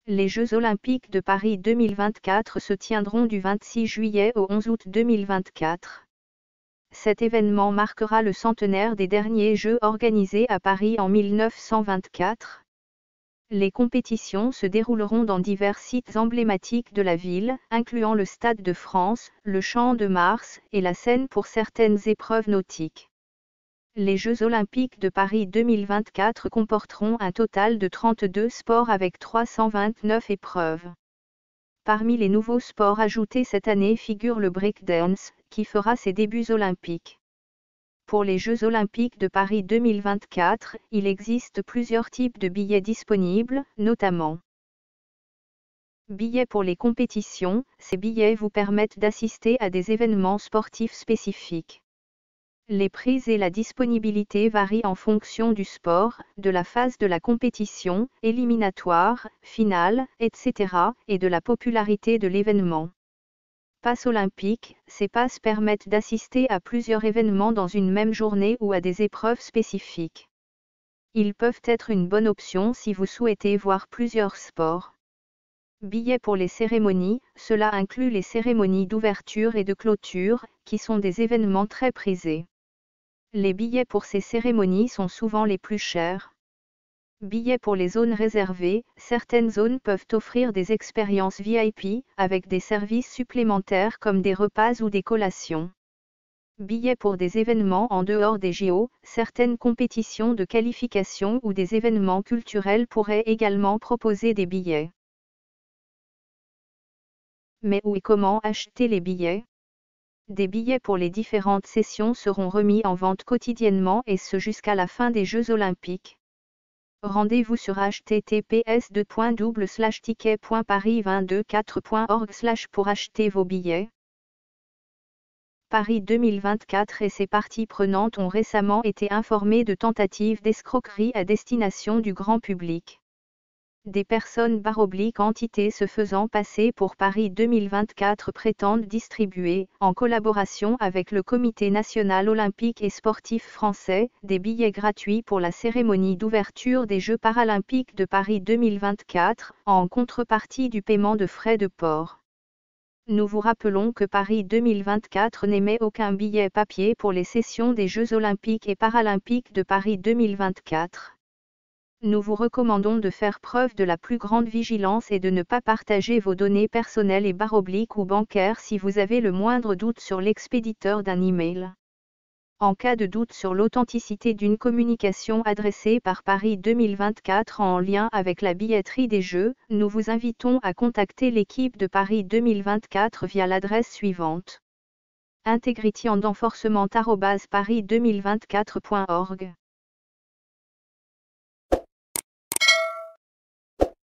Les Jeux Olympiques de Paris 2024 se tiendront du 26 juillet au 11 août 2024. Cet événement marquera le centenaire des derniers Jeux organisés à Paris en 1924. Les compétitions se dérouleront dans divers sites emblématiques de la ville, incluant le Stade de France, le Champ de Mars et la Seine pour certaines épreuves nautiques. Les Jeux Olympiques de Paris 2024 comporteront un total de 32 sports avec 329 épreuves. Parmi les nouveaux sports ajoutés cette année figure le breakdance, qui fera ses débuts olympiques. Pour les Jeux Olympiques de Paris 2024, il existe plusieurs types de billets disponibles, notamment billets pour les compétitions. Ces billets vous permettent d'assister à des événements sportifs spécifiques. Les prix et la disponibilité varient en fonction du sport, de la phase de la compétition, éliminatoire, finale, etc., et de la popularité de l'événement. Pass olympique, ces passes permettent d'assister à plusieurs événements dans une même journée ou à des épreuves spécifiques. Ils peuvent être une bonne option si vous souhaitez voir plusieurs sports. Billets pour les cérémonies, cela inclut les cérémonies d'ouverture et de clôture, qui sont des événements très prisés. Les billets pour ces cérémonies sont souvent les plus chers. Billets pour les zones réservées, certaines zones peuvent offrir des expériences VIP, avec des services supplémentaires comme des repas ou des collations. Billets pour des événements en dehors des JO, certaines compétitions de qualification ou des événements culturels pourraient également proposer des billets. Mais où et comment acheter les billets ? Des billets pour les différentes sessions seront remis en vente quotidiennement et ce jusqu'à la fin des Jeux Olympiques. Rendez-vous sur https://ticket.paris224.org/ pour acheter vos billets. Paris 2024 et ses parties prenantes ont récemment été informées de tentatives d'escroquerie à destination du grand public. Des personnes entités se faisant passer pour Paris 2024 prétendent distribuer, en collaboration avec le Comité national olympique et sportif français, des billets gratuits pour la cérémonie d'ouverture des Jeux paralympiques de Paris 2024, en contrepartie du paiement de frais de port. Nous vous rappelons que Paris 2024 n'émet aucun billet papier pour les sessions des Jeux olympiques et paralympiques de Paris 2024. Nous vous recommandons de faire preuve de la plus grande vigilance et de ne pas partager vos données personnelles et ou bancaires si vous avez le moindre doute sur l'expéditeur d'un email. En cas de doute sur l'authenticité d'une communication adressée par Paris 2024 en lien avec la billetterie des Jeux, nous vous invitons à contacter l'équipe de Paris 2024 via l'adresse suivante: integrityandrenforcement@paris2024.org